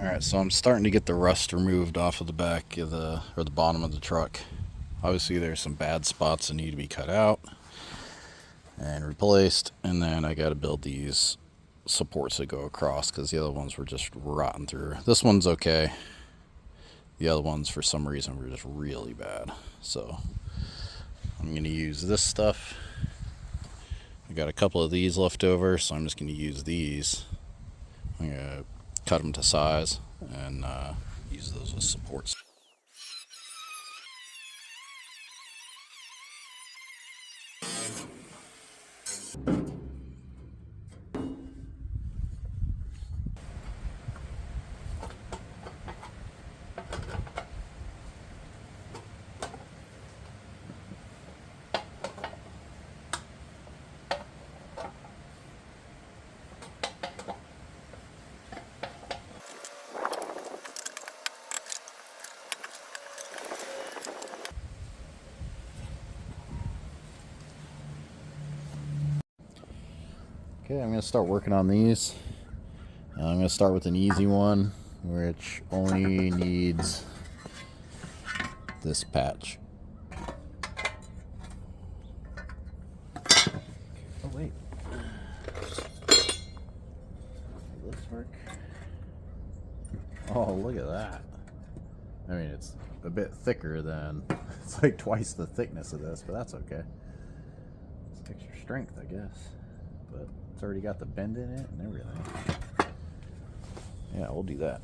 Alright, so I'm starting to get the rust removed off of the back of the bottom of the truck. Obviously there's some bad spots that need to be cut out and replaced, and then I got to build these supports that go across because the other ones were just rotten through. This one's okay. The other ones for some reason were just really bad. So I'm going to use this stuff. I got a couple of these left over, so I'm just going to use these. I'm going to cut them to size and use those as supports. Okay, I'm going to start working on these. I'm going to start with an easy one, which only needs this patch. Oh, wait. Will this work? Oh, look at that. I mean, it's a bit thicker than, it's like twice the thickness of this, but that's okay. It's extra strength, I guess. But it's already got the bend in it and everything. Yeah, we'll do that.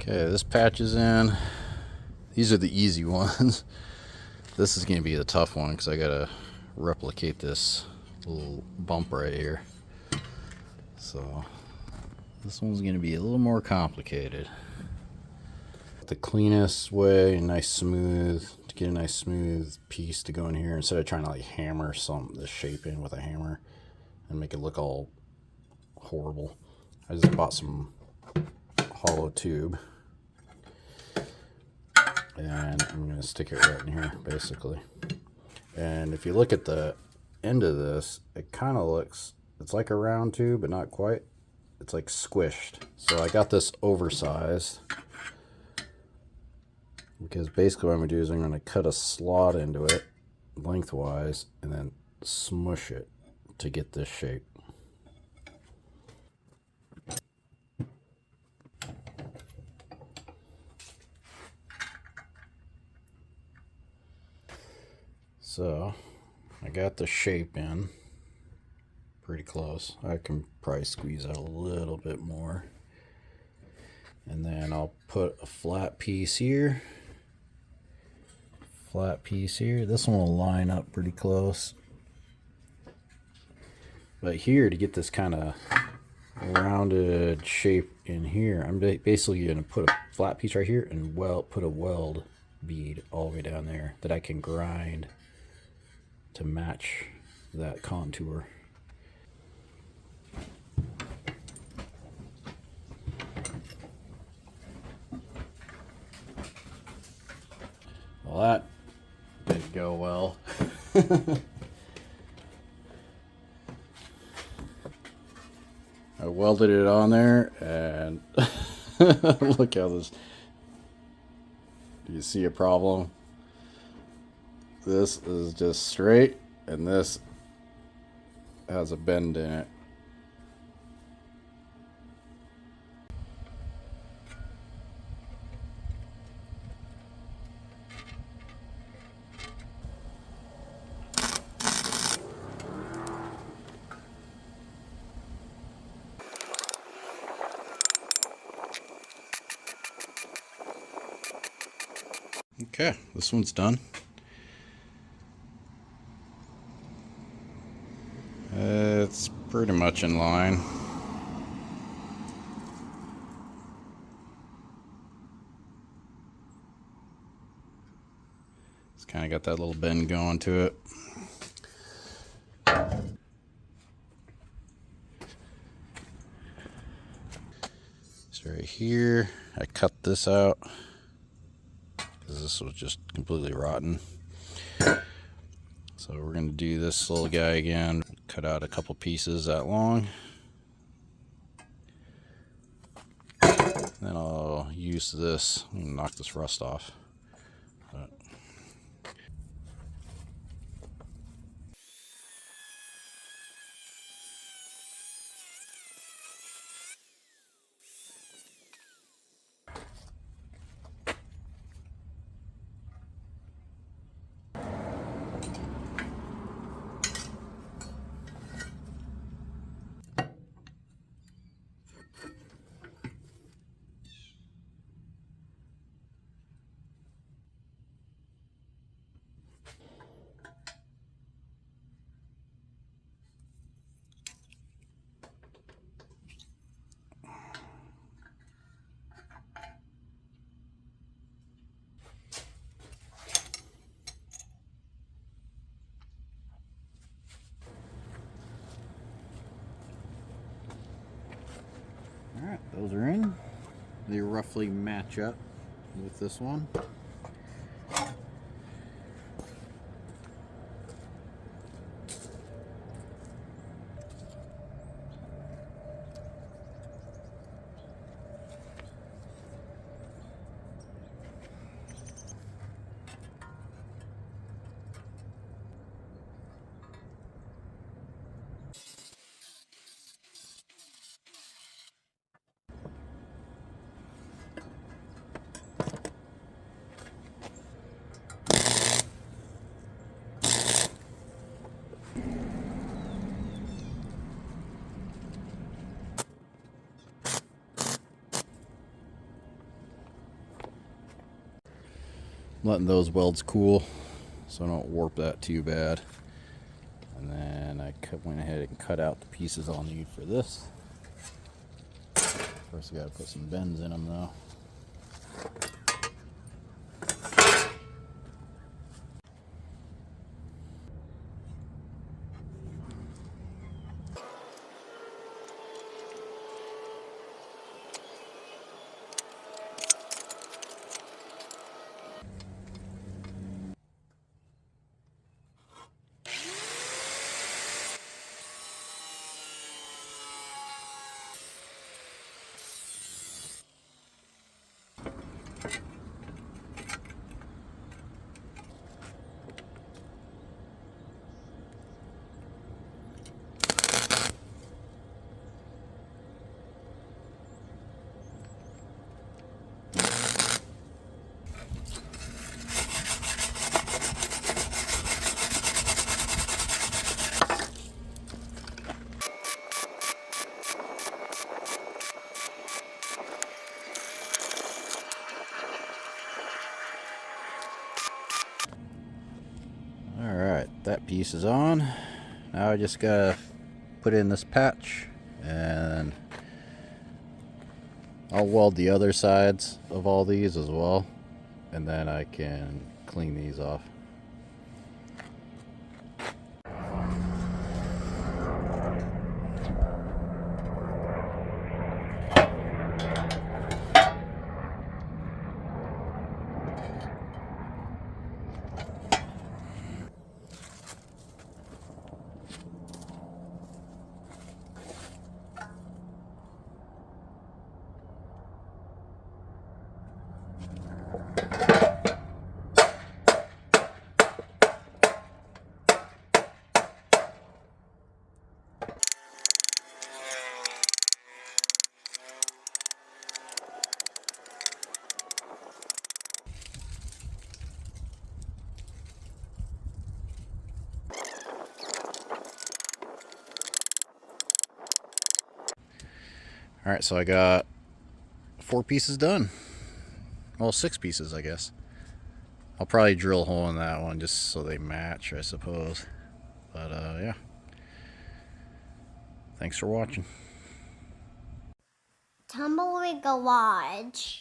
Okay, this patch is in. These are the easy ones. This is going to be the tough one because I got to replicate this little bump right here. So this one's going to be a little more complicated. The cleanest way, nice smooth, to get a nice smooth piece to go in here instead of trying to like hammer this shape in with a hammer and make it look all horrible. I just bought some hollow tube. And I'm going to stick it right in here, basically. And if you look at the end of this, it kind of looks, it's like a round tube, but not quite. It's like squished. So I got this oversized because basically what I'm going to do is I'm going to cut a slot into it lengthwise and then smush it to get this shape. So I got the shape in pretty close. I can probably squeeze out a little bit more. And then I'll put a flat piece here. Flat piece here. This one will line up pretty close. But here, to get this kind of rounded shape in here, I'm basically going to put a flat piece right here and put a weld bead all the way down there that I can grind to match that contour. Well, that didn't go well. I welded it on there, and look how this. Do you see a problem? This is just straight, and this has a bend in it. Okay, this one's done. It's pretty much in line. It's kind of got that little bend going to it. So right here, I cut this out because this was just completely rotten. So we're going to do this little guy again. Cut out a couple pieces that long. Then I'll use this and knock this rust off. Alright, those are in. They roughly match up with this one. Letting those welds cool so I don't warp that too bad. And then I went ahead and cut out the pieces I'll need for this. First I gotta put some bends in them though. Alright, that piece is on. Now I just gotta put in this patch, and I'll weld the other sides of all these as well, and then I can clean these off. Alright, so I got 4 pieces done. Well, 6 pieces, I guess. I'll probably drill a hole in that one just so they match, I suppose. But, yeah. Thanks for watching. Tumbleweed Garage.